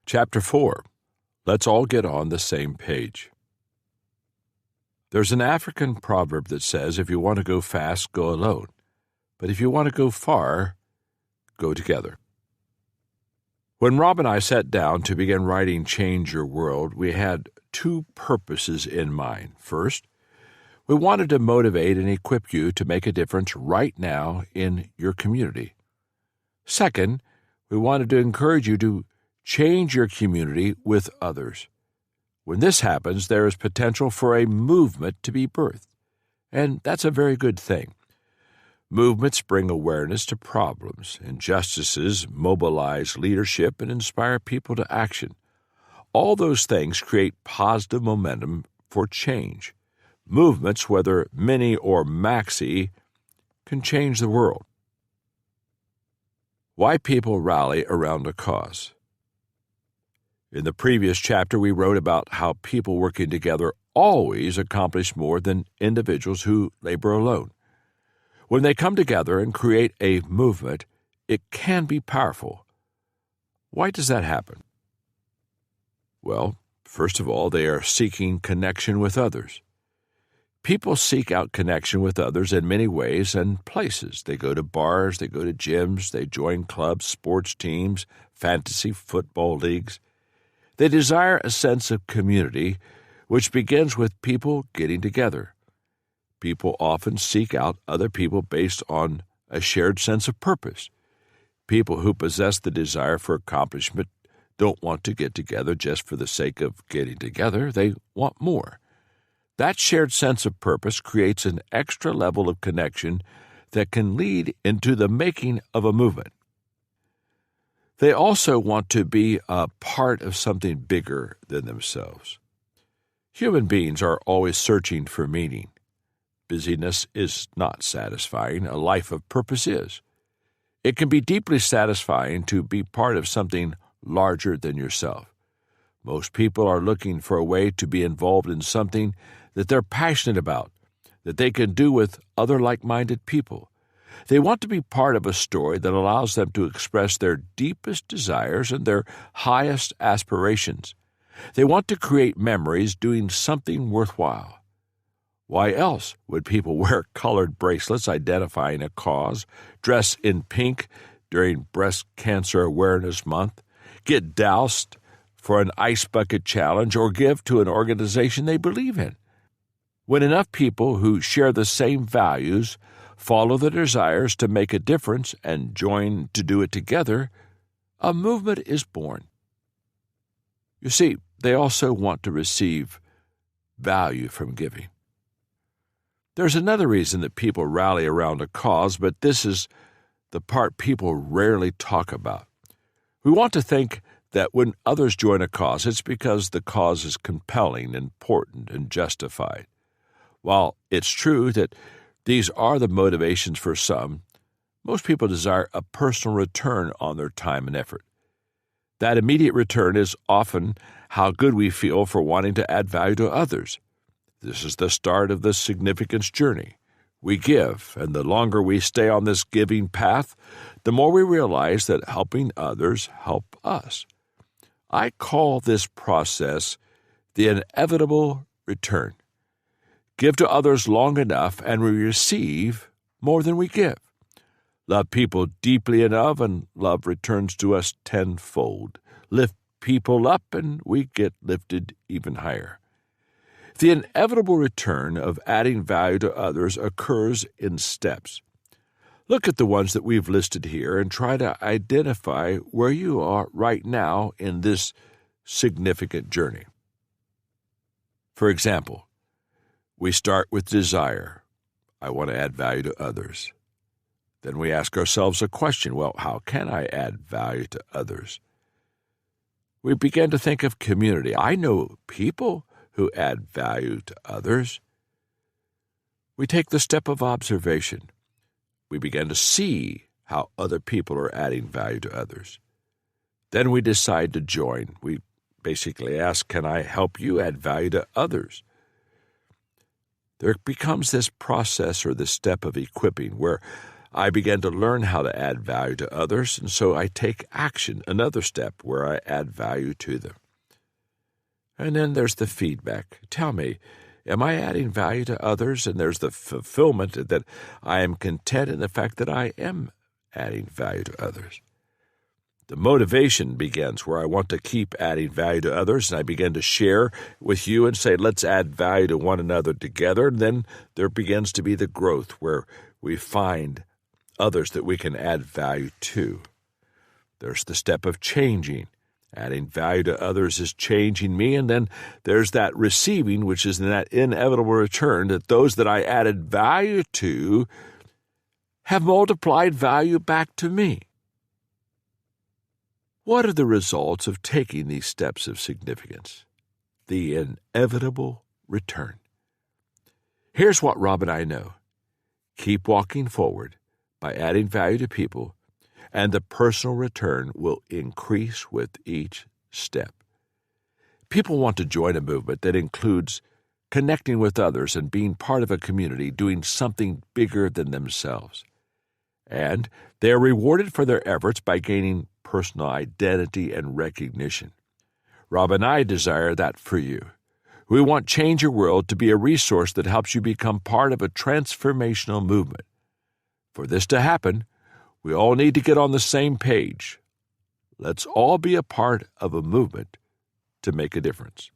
Chapter 4. Let's all get on the same page. There's an African proverb that says, if you want to go fast, go alone. But if you want to go far, go together. When Rob and I sat down to begin writing Change Your World, we had two purposes in mind. First, we wanted to motivate and equip you to make a difference right now in your community. Second, we wanted to encourage you to change your community with others. When this happens, there is potential for a movement to be birthed, and that's a very good thing. Movements bring awareness to problems. Injustices mobilize leadership and inspire people to action. All those things create positive momentum for change. Movements, whether mini or maxi, can change the world. Why people rally around a cause. In the previous chapter, we wrote about how people working together always accomplish more than individuals who labor alone. When they come together and create a movement, it can be powerful. Why does that happen? Well, first of all, they are seeking connection with others. People seek out connection with others in many ways and places. They go to bars, they go to gyms, they join clubs, sports teams, fantasy football leagues. They desire a sense of community, which begins with people getting together. People often seek out other people based on a shared sense of purpose. People who possess the desire for accomplishment don't want to get together just for the sake of getting together. They want more. That shared sense of purpose creates an extra level of connection that can lead into the making of a movement. They also want to be a part of something bigger than themselves. Human beings are always searching for meaning. Busyness is not satisfying. A life of purpose is. It can be deeply satisfying to be part of something larger than yourself. Most people are looking for a way to be involved in something that they're passionate about, that they can do with other like-minded people. They want to be part of a story that allows them to express their deepest desires and their highest aspirations. They want to create memories doing something worthwhile. Why else would people wear colored bracelets identifying a cause, dress in pink during Breast Cancer Awareness Month, get doused for an ice bucket challenge, or give to an organization they believe in? When enough people who share the same values follow the desires to make a difference and join to do it together, a movement is born. You see, they also want to receive value from giving. There's another reason that people rally around a cause, but this is the part people rarely talk about. We want to think that when others join a cause, it's because the cause is compelling, important, and justified. While it's true that these are the motivations for some, most people desire a personal return on their time and effort. That immediate return is often how good we feel for wanting to add value to others. This is the start of the significance journey. We give, and the longer we stay on this giving path, the more we realize that helping others help us. I call this process the inevitable return. Give to others long enough, and we receive more than we give. Love people deeply enough, and love returns to us tenfold. Lift people up, and we get lifted even higher. The inevitable return of adding value to others occurs in steps. Look at the ones that we've listed here and try to identify where you are right now in this significant journey. For example, we start with desire. I want to add value to others. Then we ask ourselves a question, well, how can I add value to others? We begin to think of community. I know people who add value to others. We take the step of observation. We begin to see how other people are adding value to others. Then we decide to join. We basically ask, can I help you add value to others? There becomes this process or this step of equipping where I began to learn how to add value to others, and so I take action, another step where I add value to them. And then there's the feedback. Tell me, am I adding value to others? And there's the fulfillment that I am content in the fact that I am adding value to others. The motivation begins where I want to keep adding value to others, and I begin to share with you and say, let's add value to one another together. And then there begins to be the growth where we find others that we can add value to. There's the step of changing. Adding value to others is changing me, and then there's that receiving, which is that inevitable return that those that I added value to have multiplied value back to me. What are the results of taking these steps of significance? The inevitable return. Here's what Rob and I know. Keep walking forward by adding value to people, and the personal return will increase with each step. People want to join a movement that includes connecting with others and being part of a community doing something bigger than themselves. And they are rewarded for their efforts by gaining personal identity and recognition. Rob and I desire that for you. We want Change Your World to be a resource that helps you become part of a transformational movement. For this to happen, we all need to get on the same page. Let's all be a part of a movement to make a difference.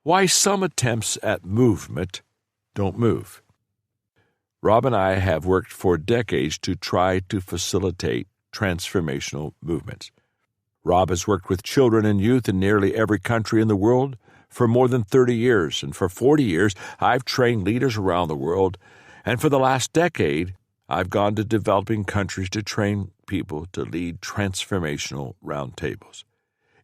Why some attempts at movement don't move. Rob and I have worked for decades to try to facilitate transformational movements. Rob has worked with children and youth in nearly every country in the world for more than 30 years, and for 40 years I've trained leaders around the world, and for the last decade I've gone to developing countries to train people to lead transformational roundtables.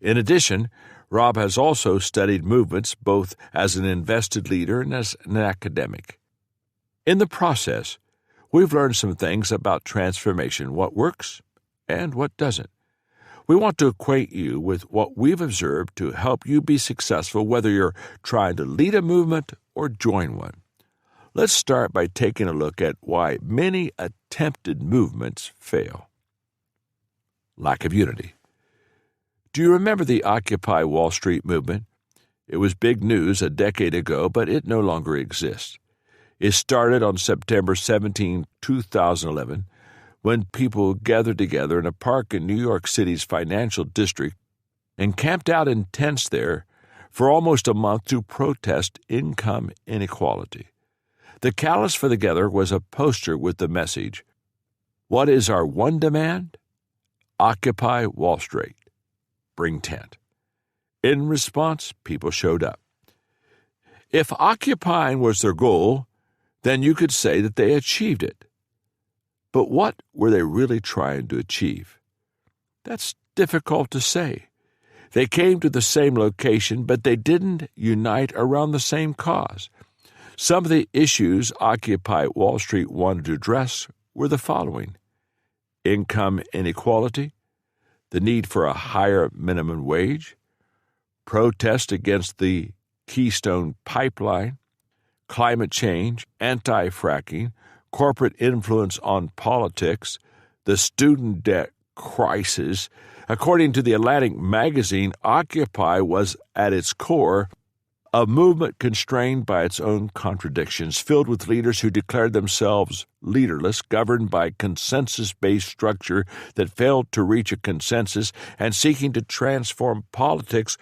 In addition, Rob has also studied movements both as an invested leader and as an academic. In the process, we've learned some things about transformation, what works and what doesn't. We want to acquaint you with what we've observed to help you be successful, whether you're trying to lead a movement or join one. Let's start by taking a look at why many attempted movements fail. Lack of unity. Do you remember the Occupy Wall Street movement? It was big news a decade ago, but it no longer exists. It started on September 17, 2011, when people gathered together in a park in New York City's financial district and camped out in tents there for almost a month to protest income inequality. The catalyst for the gathering was a poster with the message, "What is our one demand? Occupy Wall Street. Bring tent." In response, people showed up. If occupying was their goal, then you could say that they achieved it. But what were they really trying to achieve? That's difficult to say. They came to the same location, but they didn't unite around the same cause. Some of the issues Occupy Wall Street wanted to address were the following: income inequality, the need for a higher minimum wage, protest against the Keystone Pipeline, climate change, anti-fracking, corporate influence on politics, the student debt crisis. According to the Atlantic magazine, Occupy was at its core a movement constrained by its own contradictions, filled with leaders who declared themselves leaderless, governed by consensus-based structure that failed to reach a consensus, and seeking to transform politics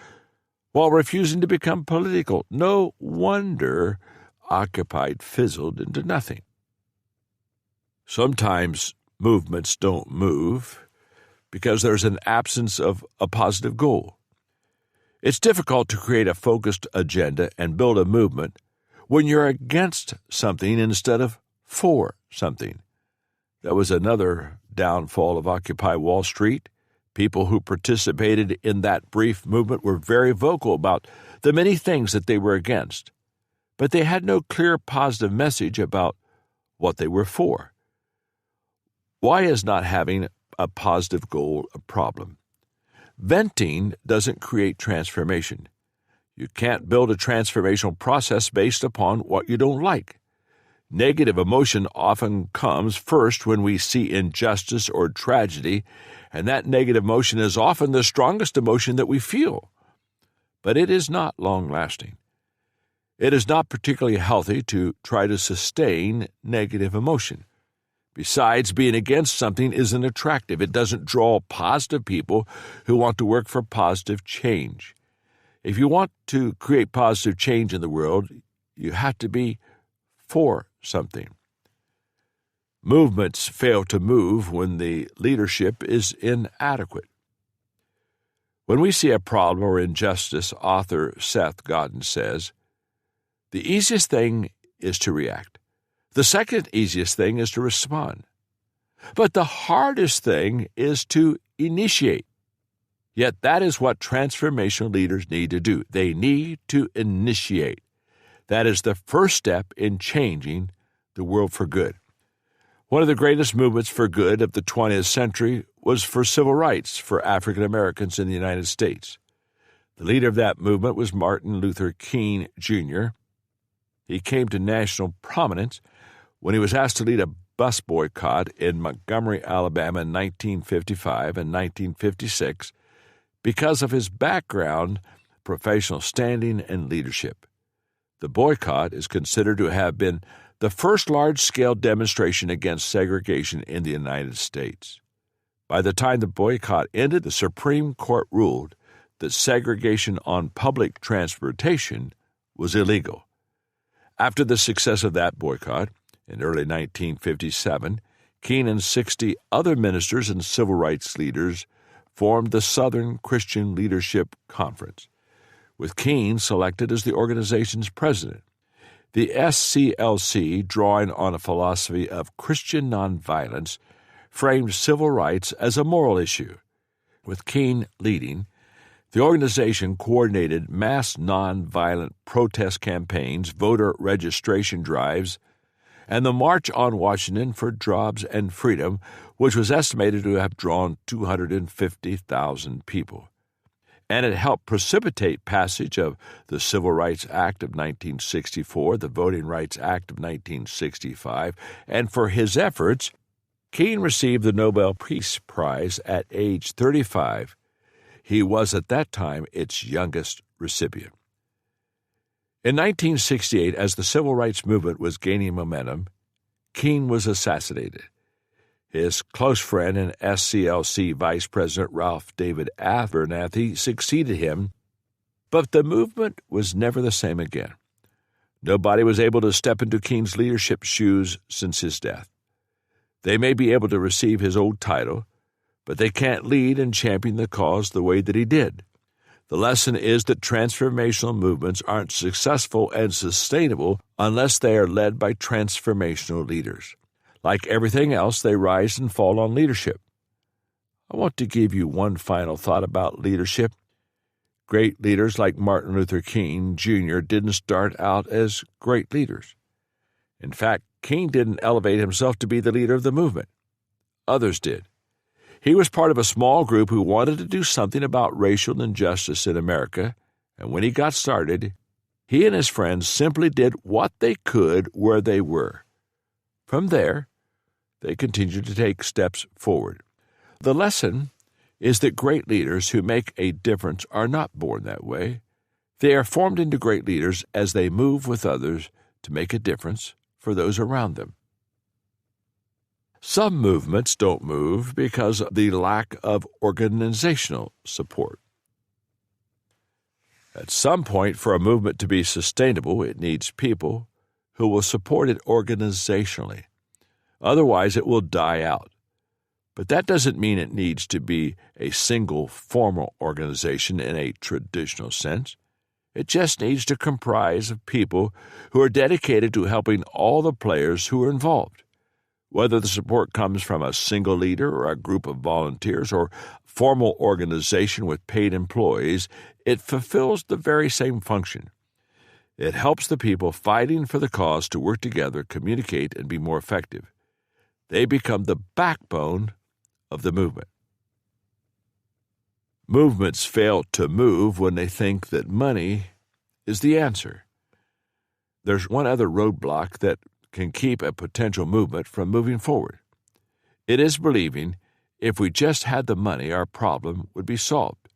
while refusing to become political. No wonder Occupy fizzled into nothing. Sometimes movements don't move because there's an absence of a positive goal. It's difficult to create a focused agenda and build a movement when you're against something instead of for something. That was another downfall of Occupy Wall Street. People who participated in that brief movement were very vocal about the many things that they were against, but they had no clear positive message about what they were for. Why is not having a positive goal a problem? Venting doesn't create transformation. You can't build a transformational process based upon what you don't like. Negative emotion often comes first when we see injustice or tragedy, and that negative emotion is often the strongest emotion that we feel. But it is not long-lasting. It is not particularly healthy to try to sustain negative emotion. Besides, being against something isn't attractive. It doesn't draw positive people who want to work for positive change. If you want to create positive change in the world, you have to be for something. Movements fail to move when the leadership is inadequate. When we see a problem or injustice, author Seth Godin says, the easiest thing is to react. The second easiest thing is to respond. But the hardest thing is to initiate. Yet that is what transformational leaders need to do. They need to initiate. That is the first step in changing the world for good. One of the greatest movements for good of the 20th century was for civil rights for African Americans in the United States. The leader of that movement was Martin Luther King, Jr. He came to national prominence when he was asked to lead a bus boycott in Montgomery, Alabama in 1955 and 1956 because of his background, professional standing, and leadership. The boycott is considered to have been the first large-scale demonstration against segregation in the United States. By the time the boycott ended, the Supreme Court ruled that segregation on public transportation was illegal. After the success of that boycott, in early 1957, King and 60 other ministers and civil rights leaders formed the Southern Christian Leadership Conference, with King selected as the organization's president. The SCLC, drawing on a philosophy of Christian nonviolence, framed civil rights as a moral issue. With King leading, the organization coordinated mass nonviolent protest campaigns, voter registration drives, and the March on Washington for Jobs and Freedom, which was estimated to have drawn 250,000 people. And it helped precipitate passage of the Civil Rights Act of 1964, the Voting Rights Act of 1965, and for his efforts, King received the Nobel Peace Prize at age 35. He was at that time its youngest recipient. In 1968, as the civil rights movement was gaining momentum, King was assassinated. His close friend and SCLC Vice President Ralph David Abernathy succeeded him, but the movement was never the same again. Nobody was able to step into King's leadership shoes since his death. They may be able to receive his old title, but they can't lead and champion the cause the way that he did. The lesson is that transformational movements aren't successful and sustainable unless they are led by transformational leaders. Like everything else, they rise and fall on leadership. I want to give you one final thought about leadership. Great leaders like Martin Luther King, Jr. didn't start out as great leaders. In fact, King didn't elevate himself to be the leader of the movement. Others did. He was part of a small group who wanted to do something about racial injustice in America, and when he got started, he and his friends simply did what they could where they were. From there, they continued to take steps forward. The lesson is that great leaders who make a difference are not born that way. They are formed into great leaders as they move with others to make a difference for those around them. Some movements don't move because of the lack of organizational support. At some point, for a movement to be sustainable, it needs people who will support it organizationally. Otherwise, it will die out. But that doesn't mean it needs to be a single formal organization in a traditional sense. It just needs to comprise of people who are dedicated to helping all the players who are involved. Whether the support comes from a single leader or a group of volunteers or formal organization with paid employees, it fulfills the very same function. It helps the people fighting for the cause to work together, communicate, and be more effective. They become the backbone of the movement. Movements fail to move when they think that money is the answer. There's one other roadblock that can keep a potential movement from moving forward. It is believing if we just had the money, our problem would be solved.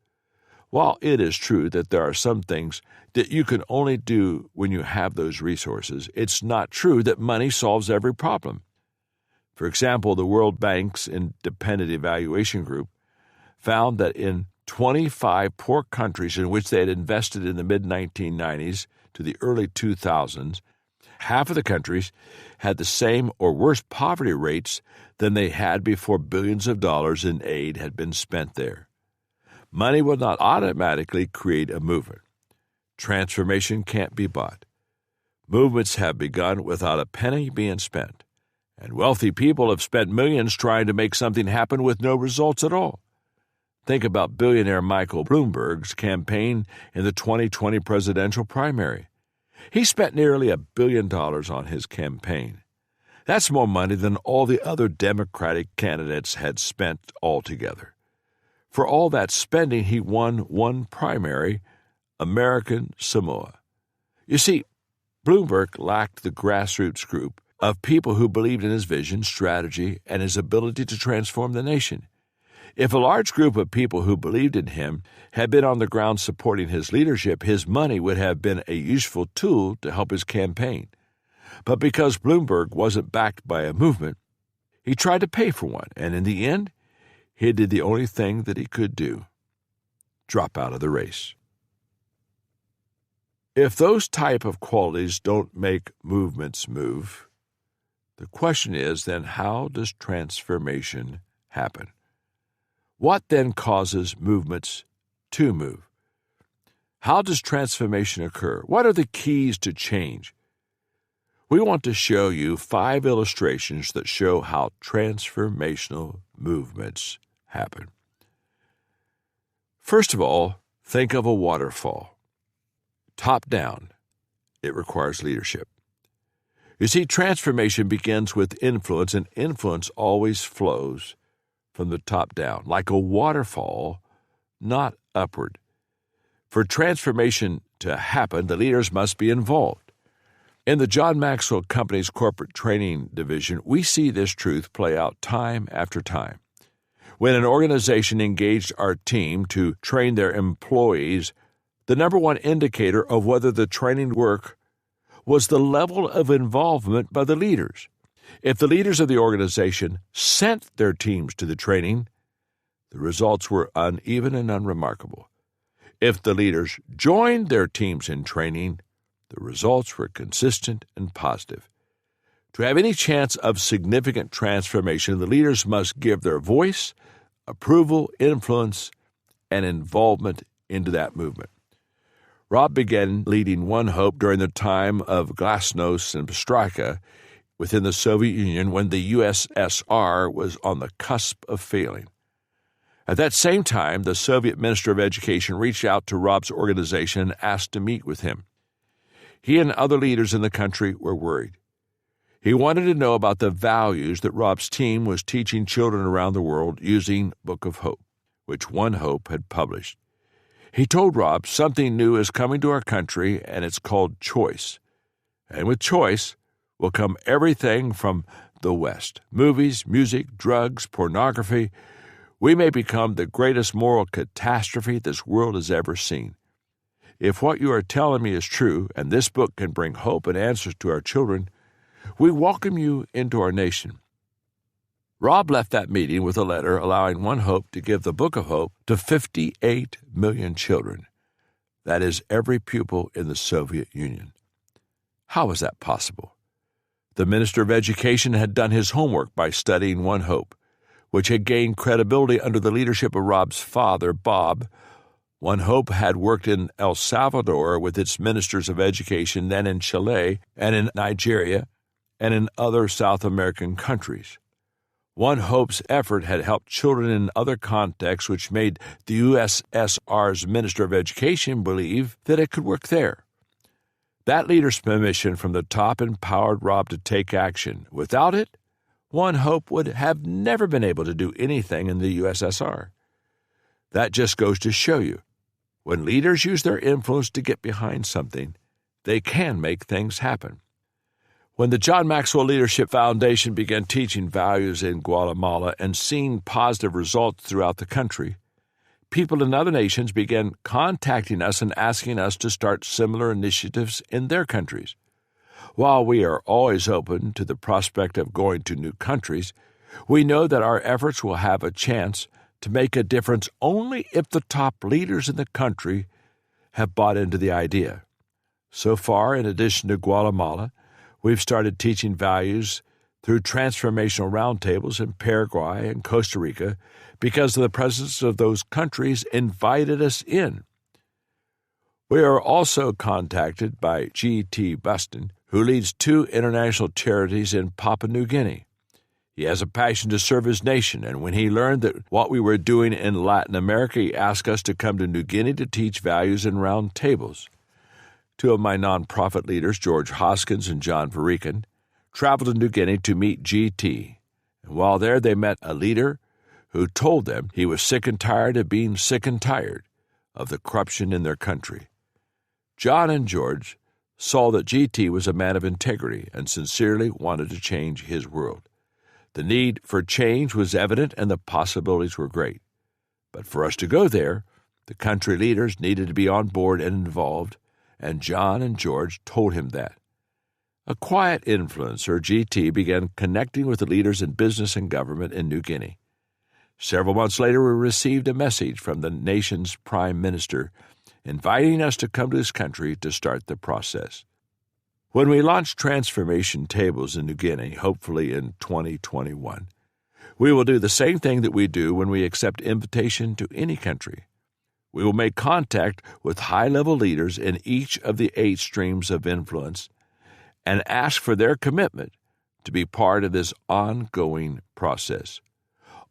While it is true that there are some things that you can only do when you have those resources, it's not true that money solves every problem. For example, the World Bank's Independent Evaluation Group found that in 25 poor countries in which they had invested in the mid-1990s to the early 2000s, half of the countries had the same or worse poverty rates than they had before billions of dollars in aid had been spent there. Money will not automatically create a movement. Transformation can't be bought. Movements have begun without a penny being spent, and wealthy people have spent millions trying to make something happen with no results at all. Think about billionaire Michael Bloomberg's campaign in the 2020 presidential primary. He spent nearly $1 billion on his campaign. That's more money than all the other Democratic candidates had spent altogether. For all that spending, he won one primary, American Samoa. You see, Bloomberg lacked the grassroots group of people who believed in his vision, strategy, and his ability to transform the nation. If a large group of people who believed in him had been on the ground supporting his leadership, his money would have been a useful tool to help his campaign. But because Bloomberg wasn't backed by a movement, he tried to pay for one, and in the end, he did the only thing that he could do: drop out of the race. If those type of qualities don't make movements move, the question is then, how does transformation happen? What then causes movements to move? How does transformation occur? What are the keys to change? We want to show you 5 illustrations that show how transformational movements happen. First of all, think of a waterfall. Top down, it requires leadership. You see, transformation begins with influence, and influence always flows from the top down, like a waterfall, not upward. For transformation to happen, the leaders must be involved. In the John Maxwell Company's corporate training division, we see this truth play out time after time. When an organization engaged our team to train their employees, the number one indicator of whether the training worked was the level of involvement by the leaders. If the leaders of the organization sent their teams to the training, the results were uneven and unremarkable. If the leaders joined their teams in training, the results were consistent and positive. To have any chance of significant transformation, the leaders must give their voice, approval, influence, and involvement into that movement. Rob began leading One Hope during the time of glasnost and perestroika within the Soviet Union when the USSR was on the cusp of failing. At that same time, the Soviet Minister of Education reached out to Rob's organization and asked to meet with him. He and other leaders in the country were worried. He wanted to know about the values that Rob's team was teaching children around the world using Book of Hope, which One Hope had published. He told Rob, something new is coming to our country, and it's called choice. And with choice will come everything from the West: movies, music, drugs, pornography. We may become the greatest moral catastrophe this world has ever seen. If what you are telling me is true, and this book can bring hope and answers to our children, we welcome you into our nation. Rob left that meeting with a letter allowing One Hope to give the Book of Hope to 58 million children. That is every pupil in the Soviet Union. How was that possible? The Minister of Education had done his homework by studying One Hope, which had gained credibility under the leadership of Rob's father, Bob. One Hope had worked in El Salvador with its ministers of education, then in Chile and in Nigeria and in other South American countries. One Hope's effort had helped children in other contexts, which made the USSR's Minister of Education believe that it could work there. That leader's permission from the top empowered Rob to take action. Without it, One Hope would have never been able to do anything in the USSR. That just goes to show you, when leaders use their influence to get behind something, they can make things happen. When the John Maxwell Leadership Foundation began teaching values in Guatemala and seeing positive results throughout the country, people in other nations began contacting us and asking us to start similar initiatives in their countries. While we are always open to the prospect of going to new countries, we know that our efforts will have a chance to make a difference only if the top leaders in the country have bought into the idea. So far, in addition to Guatemala, we've started teaching values through transformational roundtables in Paraguay and Costa Rica because the presidents of those countries invited us in. We are also contacted by G.T. Buston, who leads 2 international charities in Papua New Guinea. He has a passion to serve his nation, and when he learned that what we were doing in Latin America, he asked us to come to New Guinea to teach values in round tables. 2 of my nonprofit leaders, George Hoskins and John Varican, traveled to New Guinea to meet G.T., and while there they met a leader who told them he was sick and tired of being sick and tired of the corruption in their country. John and George saw that G.T. was a man of integrity and sincerely wanted to change his world. The need for change was evident and the possibilities were great. But for us to go there, the country leaders needed to be on board and involved, and John and George told him that. A quiet influencer, G.T., began connecting with the leaders in business and government in New Guinea. Several months later, we received a message from the nation's prime minister inviting us to come to his country to start the process. When we launch transformation tables in New Guinea, hopefully in 2021, we will do the same thing that we do when we accept invitation to any country. We will make contact with high-level leaders in each of the 8 streams of influence and ask for their commitment to be part of this ongoing process.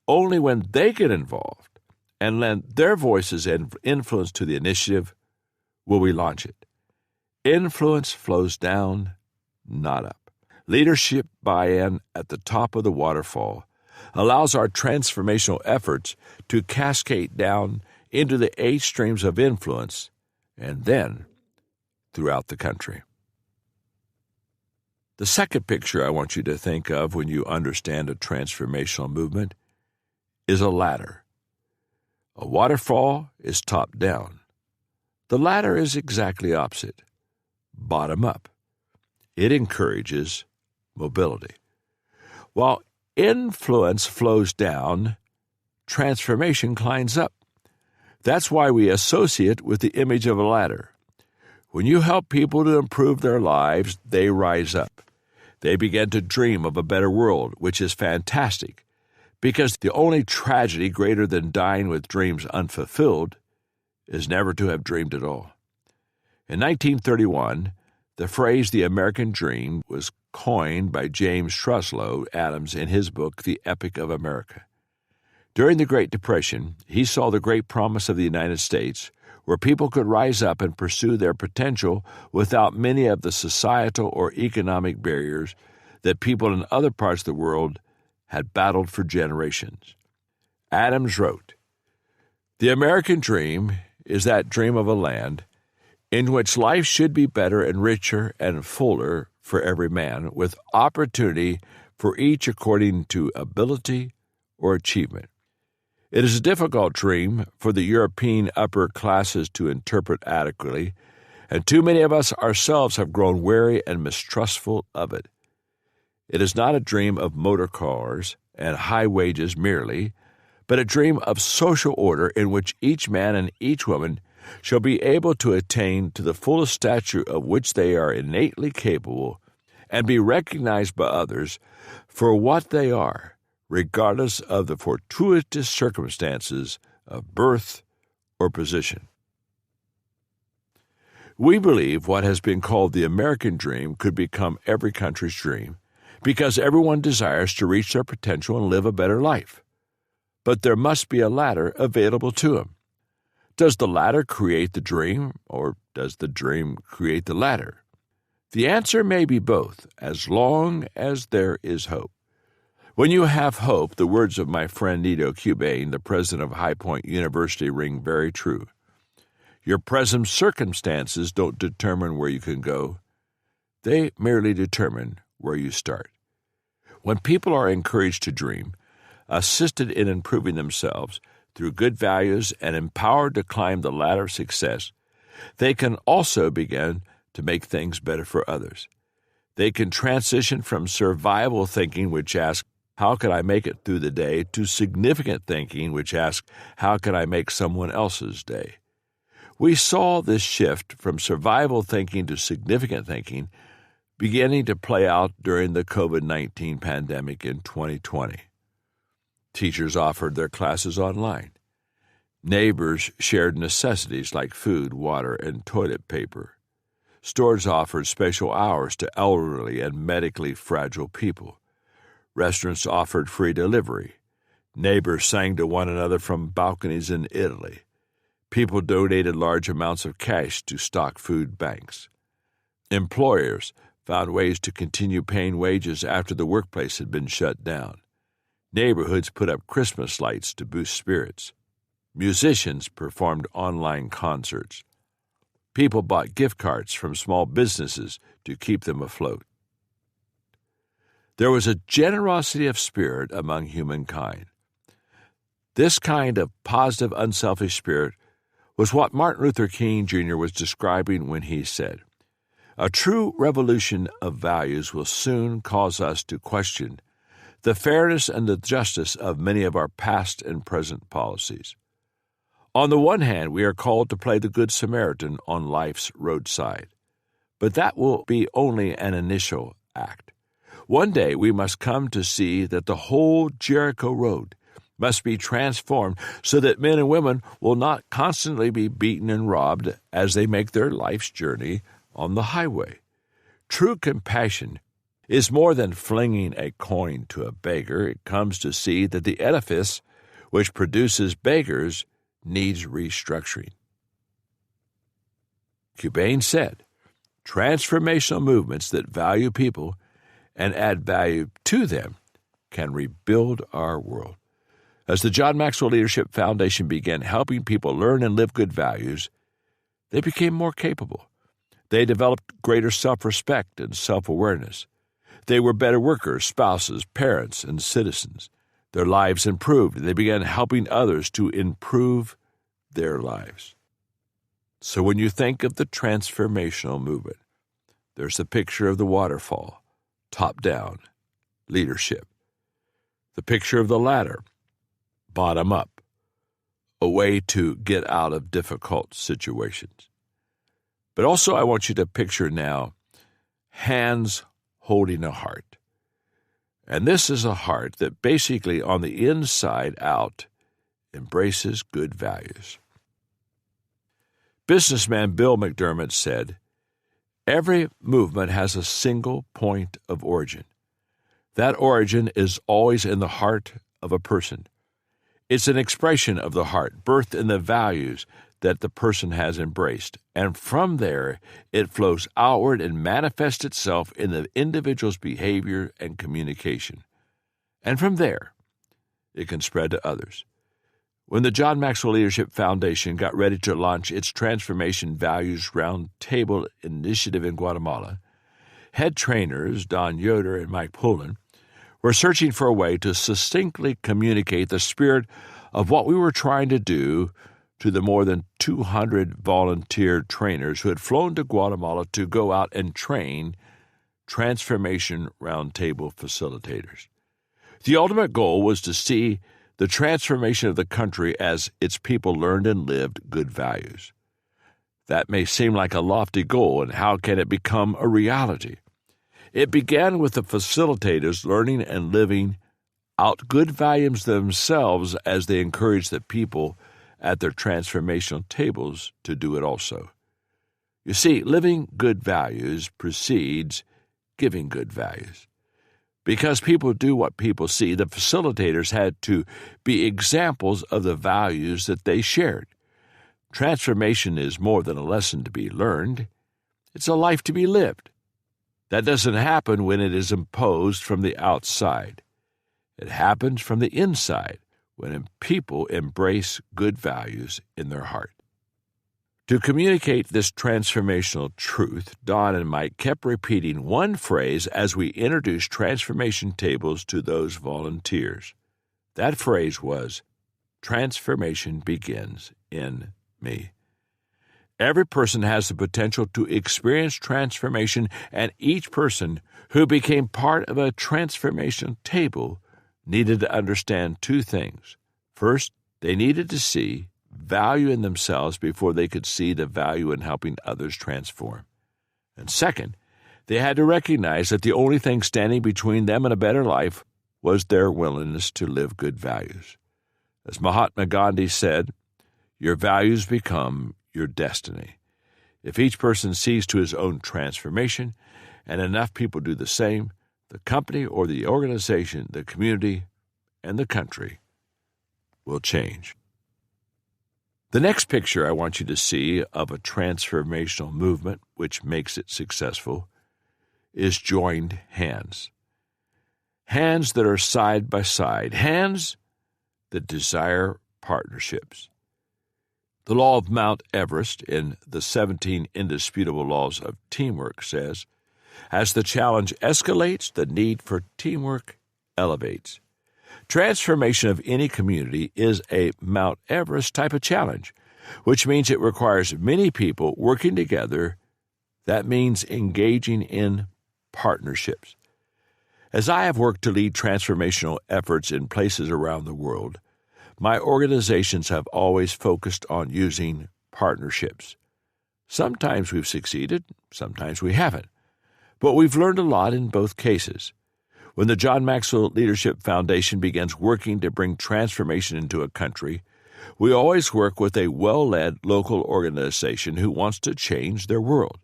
Only when they get involved and lend their voices and influence to the initiative will we launch it. Influence flows down, not up. Leadership buy-in at the top of the waterfall allows our transformational efforts to cascade down into the 8 streams of influence and then throughout the country. The second picture I want you to think of when you understand a transformational movement is a ladder. A waterfall is top down. The ladder is exactly opposite, bottom up. It encourages mobility. While influence flows down, transformation climbs up. That's why we associate with the image of a ladder. When you help people to improve their lives, they rise up. They begin to dream of a better world, which is fantastic, because the only tragedy greater than dying with dreams unfulfilled is never to have dreamed at all. In 1931, the phrase "the American dream" was coined by James Truslow Adams in his book, The Epic of America. During the Great Depression, he saw the great promise of the United States, where people could rise up and pursue their potential without many of the societal or economic barriers that people in other parts of the world had battled for generations. Adams wrote, "The American dream is that dream of a land in which life should be better and richer and fuller for every man, with opportunity for each according to ability or achievement. It is a difficult dream for the European upper classes to interpret adequately, and too many of us ourselves have grown weary and mistrustful of it. It is not a dream of motor cars and high wages merely, but a dream of social order in which each man and each woman shall be able to attain to the fullest stature of which they are innately capable and be recognized by others for what they are, regardless of the fortuitous circumstances of birth or position." We believe what has been called the American dream could become every country's dream because everyone desires to reach their potential and live a better life. But there must be a ladder available to them. Does the ladder create the dream, or does the dream create the ladder? The answer may be both, as long as there is hope. When you have hope, the words of my friend Nito Cubain, the president of High Point University, ring very true. Your present circumstances don't determine where you can go. They merely determine where you start. When people are encouraged to dream, assisted in improving themselves through good values, and empowered to climb the ladder of success, they can also begin to make things better for others. They can transition from survival thinking, which asks, how can I make it through the day, to significant thinking, which asks, how can I make someone else's day? We saw this shift from survival thinking to significant thinking beginning to play out during the COVID-19 pandemic in 2020. Teachers offered their classes online. Neighbors shared necessities like food, water, and toilet paper. Stores offered special hours to elderly and medically fragile people. Restaurants offered free delivery. Neighbors sang to one another from balconies in Italy. People donated large amounts of cash to stock food banks. Employers found ways to continue paying wages after the workplace had been shut down. Neighborhoods put up Christmas lights to boost spirits. Musicians performed online concerts. People bought gift cards from small businesses to keep them afloat. There was a generosity of spirit among humankind. This kind of positive, unselfish spirit was what Martin Luther King Jr. was describing when he said, "A true revolution of values will soon cause us to question the fairness and the justice of many of our past and present policies. On the one hand, we are called to play the Good Samaritan on life's roadside, but that will be only an initial act. One day we must come to see that the whole Jericho road must be transformed so that men and women will not constantly be beaten and robbed as they make their life's journey on the highway. True compassion is more than flinging a coin to a beggar. It comes to see that the edifice which produces beggars needs restructuring." Cubain said, "Transformational movements that value people and add value to them can rebuild our world." As the John Maxwell Leadership Foundation began helping people learn and live good values, they became more capable. They developed greater self-respect and self-awareness. They were better workers, spouses, parents, and citizens. Their lives improved, and they began helping others to improve their lives. So when you think of the transformational movement, there's the picture of the waterfall, top-down, leadership. The picture of the ladder, bottom-up, a way to get out of difficult situations. But also I want you to picture now hands holding a heart. And this is a heart that basically on the inside out embraces good values. Businessman Bill McDermott said, "Every movement has a single point of origin. That origin is always in the heart of a person. It's an expression of the heart, birthed in the values that the person has embraced, and from there it flows outward and manifests itself in the individual's behavior and communication. And from there, it can spread to others." When the John Maxwell Leadership Foundation got ready to launch its Transformation Values Roundtable initiative in Guatemala, head trainers Don Yoder and Mike Pullen were searching for a way to succinctly communicate the spirit of what we were trying to do to the more than 200 volunteer trainers who had flown to Guatemala to go out and train Transformation Roundtable facilitators. The ultimate goal was to see the transformation of the country as its people learned and lived good values. That may seem like a lofty goal, and how can it become a reality? It began with the facilitators learning and living out good values themselves as they encouraged the people at their transformational tables to do it also. You see, living good values precedes giving good values. Because people do what people see, the facilitators had to be examples of the values that they shared. Transformation is more than a lesson to be learned. It's a life to be lived. That doesn't happen when it is imposed from the outside. It happens from the inside when people embrace good values in their heart. To communicate this transformational truth, Don and Mike kept repeating one phrase as we introduced transformation tables to those volunteers. That phrase was, "Transformation begins in me." Every person has the potential to experience transformation, and each person who became part of a transformation table needed to understand two things. First, they needed to see value in themselves before they could see the value in helping others transform. And second, they had to recognize that the only thing standing between them and a better life was their willingness to live good values. As Mahatma Gandhi said, "Your values become your destiny." If each person sees to his own transformation, and enough people do the same, the company or the organization, the community, and the country will change. The next picture I want you to see of a transformational movement which makes it successful is joined hands. Hands that are side by side, hands that desire partnerships. The law of Mount Everest in the 17 indisputable laws of teamwork says, as the challenge escalates, the need for teamwork elevates. Transformation of any community is a Mount Everest type of challenge, which means it requires many people working together. That means engaging in partnerships. As I have worked to lead transformational efforts in places around the world, my organizations have always focused on using partnerships. Sometimes we've succeeded, sometimes we haven't, but we've learned a lot in both cases. When the John Maxwell Leadership Foundation begins working to bring transformation into a country, we always work with a well-led local organization who wants to change their world.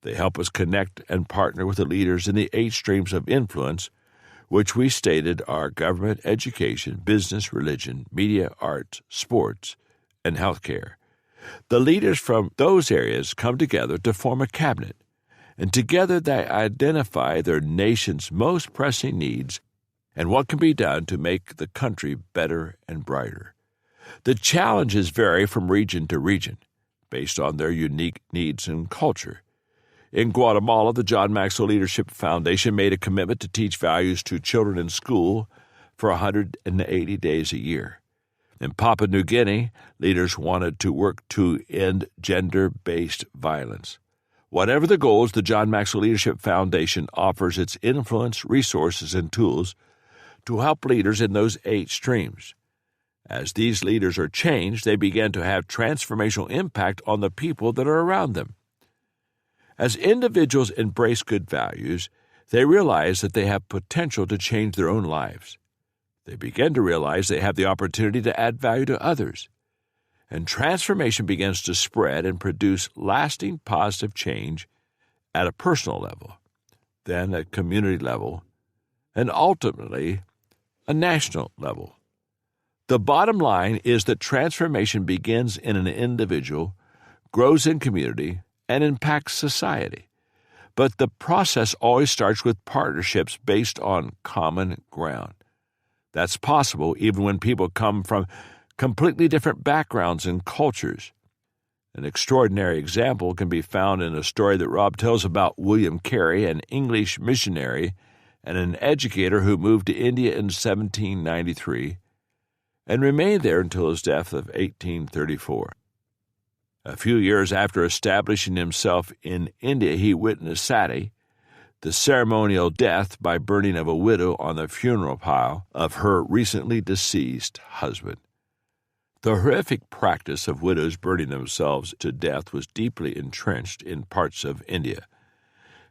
They help us connect and partner with the leaders in the 8 streams of influence, which we stated are government, education, business, religion, media, arts, sports, and healthcare. The leaders from those areas come together to form a cabinet, and together they identify their nation's most pressing needs and what can be done to make the country better and brighter. The challenges vary from region to region, based on their unique needs and culture. In Guatemala, the John Maxwell Leadership Foundation made a commitment to teach values to children in school for 180 days a year. In Papua New Guinea, leaders wanted to work to end gender-based violence. Whatever the goals, the John Maxwell Leadership Foundation offers its influence, resources, and tools to help leaders in those 8 streams. As these leaders are changed, they begin to have transformational impact on the people that are around them. As individuals embrace good values, they realize that they have potential to change their own lives. They begin to realize they have the opportunity to add value to others. And transformation begins to spread and produce lasting positive change at a personal level, then at community level, and ultimately a national level. The bottom line is that transformation begins in an individual, grows in community, and impacts society. But the process always starts with partnerships based on common ground. That's possible even when people come from completely different backgrounds and cultures. An extraordinary example can be found in a story that Rob tells about William Carey, an English missionary and an educator who moved to India in 1793 and remained there until his death of 1834. A few years after establishing himself in India, he witnessed sati, the ceremonial death by burning of a widow on the funeral pile of her recently deceased husband. The horrific practice of widows burning themselves to death was deeply entrenched in parts of India.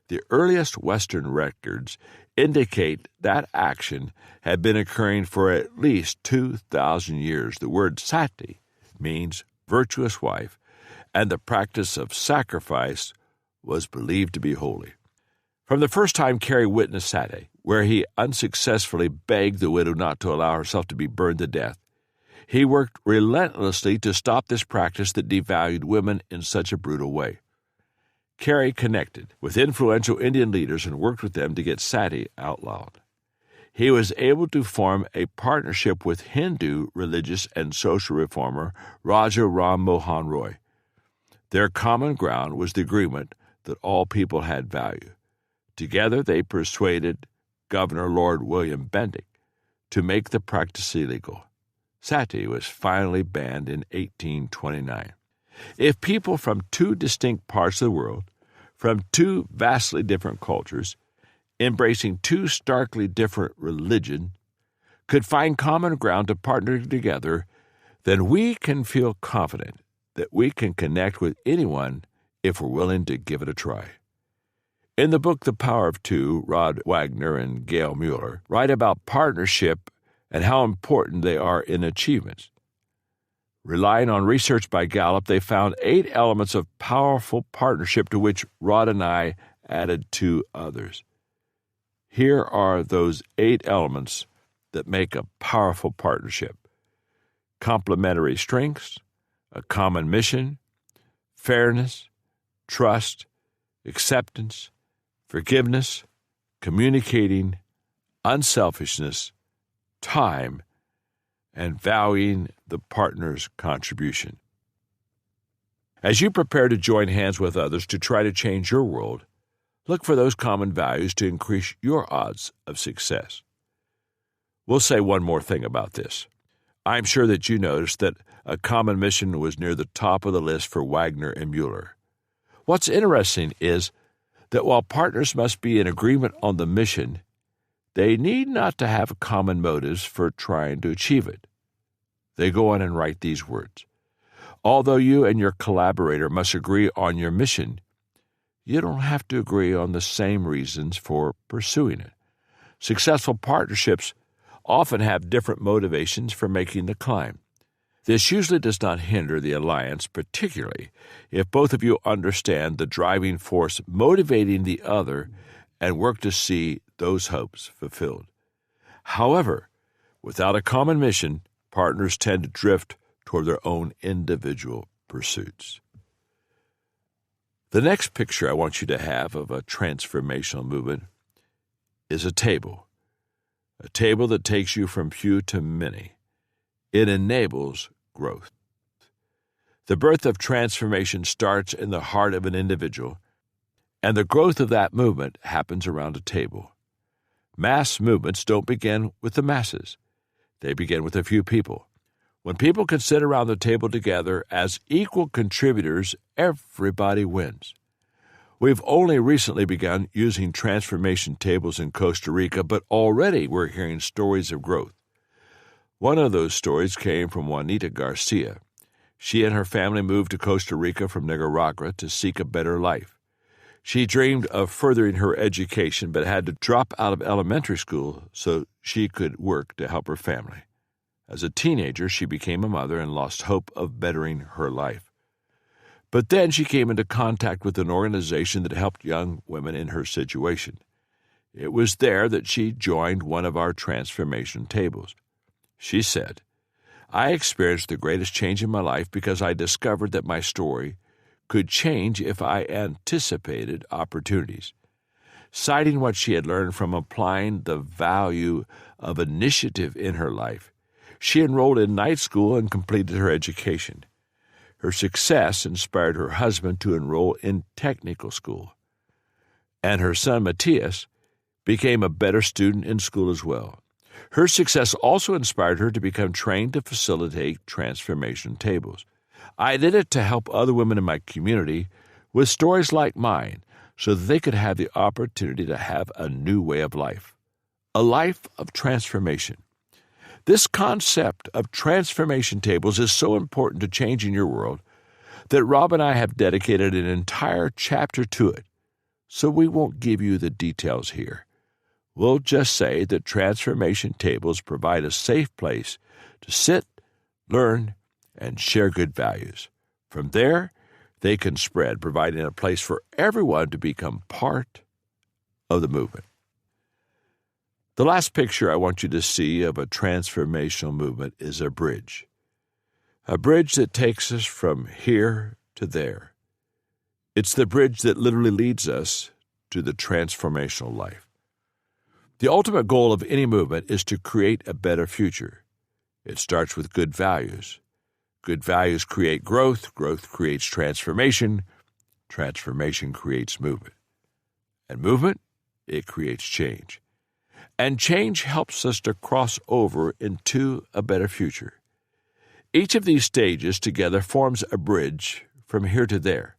The earliest Western records indicate that action had been occurring for at least 2,000 years. The word sati means virtuous wife, and the practice of sacrifice was believed to be holy. From the first time Carey witnessed sati, where he unsuccessfully begged the widow not to allow herself to be burned to death, he worked relentlessly to stop this practice that devalued women in such a brutal way. Carey connected with influential Indian leaders and worked with them to get sati outlawed. He was able to form a partnership with Hindu religious and social reformer Raja Ram Mohan Roy. Their common ground was the agreement that all people had value. Together they persuaded Governor Lord William Bentinck to make the practice illegal. Sati was finally banned in 1829. If people from two distinct parts of the world, from two vastly different cultures, embracing two starkly different religions, could find common ground to partner together, then we can feel confident that we can connect with anyone if we're willing to give it a try. In the book The Power of Two, Rod Wagner and Gail Mueller write about partnership and how important they are in achievements. Relying on research by Gallup, they found 8 elements of powerful partnership to which Rod and I added 2 others. Here are those 8 elements that make a powerful partnership: complementary strengths, a common mission, fairness, trust, acceptance, forgiveness, communicating, unselfishness, time, and valuing the partner's contribution. As you prepare to join hands with others to try to change your world, look for those common values to increase your odds of success. We'll say one more thing about this. I'm sure that you noticed that a common mission was near the top of the list for Wagner and Mueller. What's interesting is that while partners must be in agreement on the mission, they need not to have common motives for trying to achieve it. They go on and write these words: although you and your collaborator must agree on your mission, you don't have to agree on the same reasons for pursuing it. Successful partnerships often have different motivations for making the climb. This usually does not hinder the alliance, particularly if both of you understand the driving force motivating the other and work to see those hopes fulfilled. However, without a common mission, partners tend to drift toward their own individual pursuits. The next picture I want you to have of a transformational movement is a table that takes you from few to many. It enables growth. The birth of transformation starts in the heart of an individual, and the growth of that movement happens around a table. Mass movements don't begin with the masses. They begin with a few people. When people can sit around the table together as equal contributors, everybody wins. We've only recently begun using transformation tables in Costa Rica, but already we're hearing stories of growth. One of those stories came from Juanita Garcia. She and her family moved to Costa Rica from Nicaragua to seek a better life. She dreamed of furthering her education but had to drop out of elementary school so she could work to help her family. As a teenager, she became a mother and lost hope of bettering her life. But then she came into contact with an organization that helped young women in her situation. It was there that she joined one of our transformation tables. She said, "I experienced the greatest change in my life because I discovered that my story could change if I anticipated opportunities." Citing what she had learned from applying the value of initiative in her life, she enrolled in night school and completed her education. Her success inspired her husband to enroll in technical school, and her son Matthias became a better student in school as well. Her success also inspired her to become trained to facilitate transformation tables. I did it to help other women in my community with stories like mine so that they could have the opportunity to have a new way of life, a life of transformation. This concept of transformation tables is so important to changing your world that Rob and I have dedicated an entire chapter to it, so we won't give you the details here. We'll just say that transformation tables provide a safe place to sit, learn, and share good values. From there, they can spread, providing a place for everyone to become part of the movement. The last picture I want you to see of a transformational movement is a bridge that takes us from here to there. It's the bridge that literally leads us to the transformational life. The ultimate goal of any movement is to create a better future. It starts with good values. Good values create growth. Growth creates transformation. Transformation creates movement. And movement, it creates change. And change helps us to cross over into a better future. Each of these stages together forms a bridge from here to there.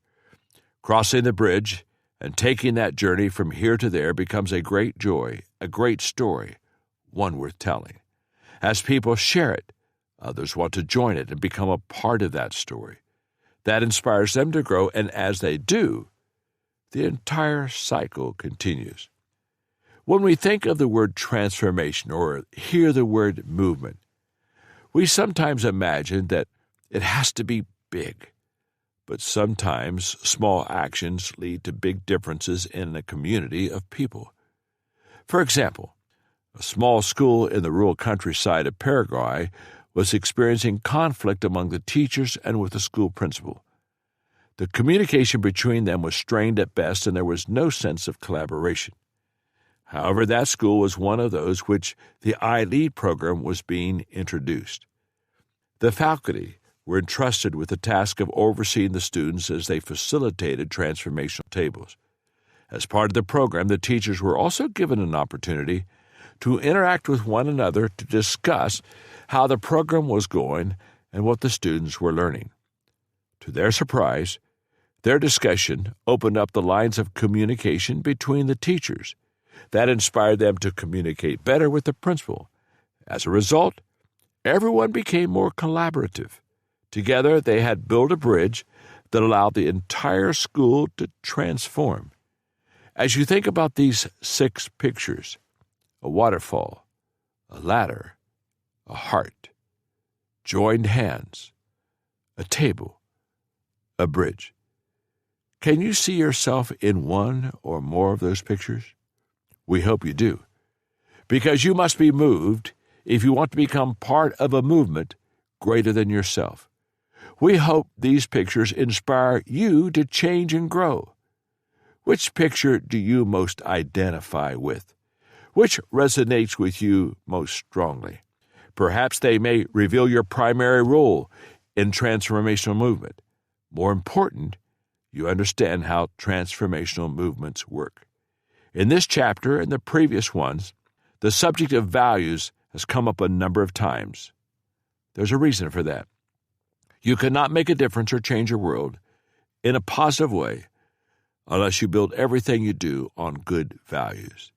Crossing the bridge and taking that journey from here to there becomes a great joy, a great story, one worth telling. As people share it, others want to join it and become a part of that story. That inspires them to grow, and as they do, the entire cycle continues. When we think of the word transformation or hear the word movement, we sometimes imagine that it has to be big. But sometimes small actions lead to big differences in a community of people. For example, a small school in the rural countryside of Paraguay was experiencing conflict among the teachers and with the school principal. The communication between them was strained at best, and there was no sense of collaboration. However, that school was one of those which the iLead program was being introduced. The faculty were entrusted with the task of overseeing the students as they facilitated transformational tables. As part of the program, the teachers were also given an opportunity to interact with one another to discuss how the program was going and what the students were learning. To their surprise, their discussion opened up the lines of communication between the teachers. That inspired them to communicate better with the principal. As a result, everyone became more collaborative. Together, they had built a bridge that allowed the entire school to transform. As you think about these 6 pictures, a waterfall, a ladder, a heart, joined hands, a table, a bridge. Can you see yourself in one or more of those pictures? We hope you do, because you must be moved if you want to become part of a movement greater than yourself. We hope these pictures inspire you to change and grow. Which picture do you most identify with? Which resonates with you most strongly? Perhaps they may reveal your primary role in transformational movement. More important, you understand how transformational movements work. In this chapter and the previous ones, the subject of values has come up a number of times. There's a reason for that. You cannot make a difference or change your world in a positive way unless you build everything you do on good values.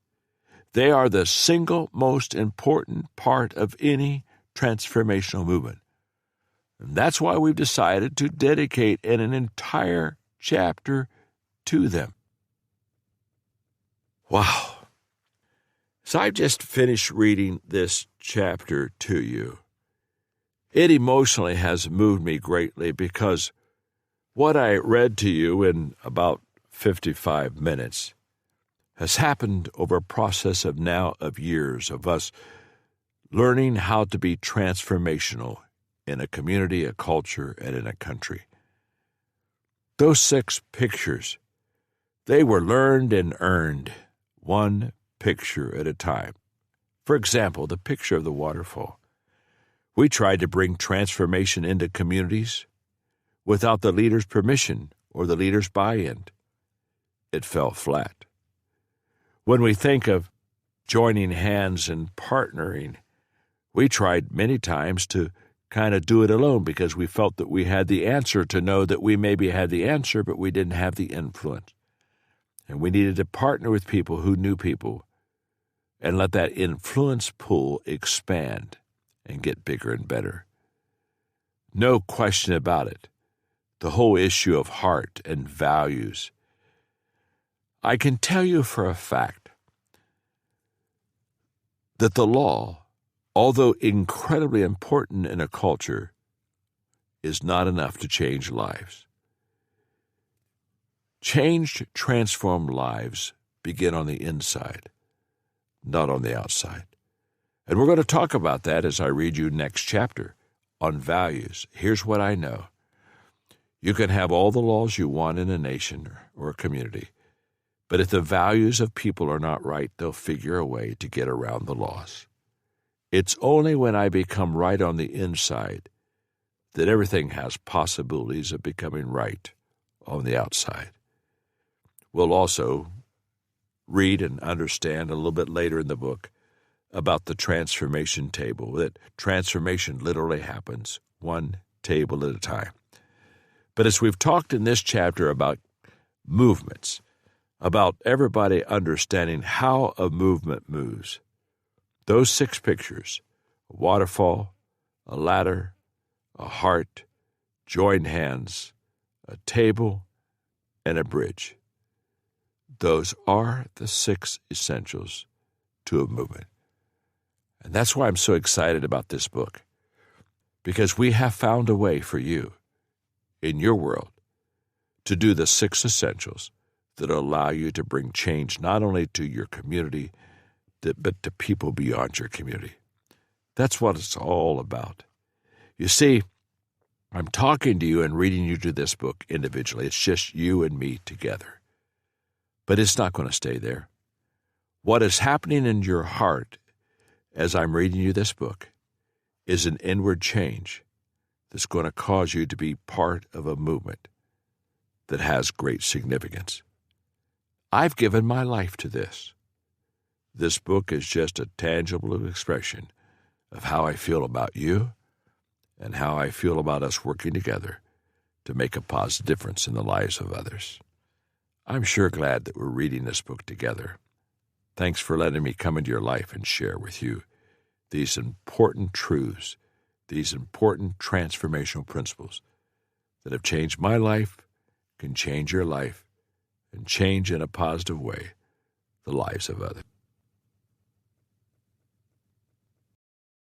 They are the single most important part of any transformational movement. And that's why we've decided to dedicate an entire chapter to them. Wow. So I've just finished reading this chapter to you. It emotionally has moved me greatly because what I read to you in about 55 minutes has happened over a process of years of us learning how to be transformational in a community, a culture, and in a country. Those 6 pictures, they were learned and earned, one picture at a time. For example, the picture of the waterfall. We tried to bring transformation into communities without the leader's permission or the leader's buy-in. It fell flat. When we think of joining hands and partnering, we tried many times to kind of do it alone because we felt that we had the answer, to know that we maybe had the answer, but we didn't have the influence. And we needed to partner with people who knew people and let that influence pool expand and get bigger and better. No question about it. The whole issue of heart and values. I can tell you for a fact that the law, although incredibly important in a culture, is not enough to change lives. Changed, transformed lives begin on the inside, not on the outside. And we're going to talk about that as I read you next chapter on values. Here's what I know. You can have all the laws you want in a nation or a community, but if the values of people are not right, they'll figure a way to get around the laws. It's only when I become right on the inside that everything has possibilities of becoming right on the outside. We'll also read and understand a little bit later in the book about the transformation table, that transformation literally happens one table at a time. But as we've talked in this chapter about movements, about everybody understanding how a movement moves, those 6 pictures, a waterfall, a ladder, a heart, joined hands, a table, and a bridge, those are the 6 essentials to a movement. And that's why I'm so excited about this book, because we have found a way for you in your world to do the 6 essentials that allow you to bring change not only to your community, but to people beyond your community. That's what it's all about. You see, I'm talking to you and reading you to this book individually. It's just you and me together. But it's not going to stay there. What is happening in your heart as I'm reading you this book is an inward change that's going to cause you to be part of a movement that has great significance. I've given my life to this. This book is just a tangible expression of how I feel about you and how I feel about us working together to make a positive difference in the lives of others. I'm sure glad that we're reading this book together. Thanks for letting me come into your life and share with you these important truths, these important transformational principles that have changed my life, can change your life, and change in a positive way the lives of others.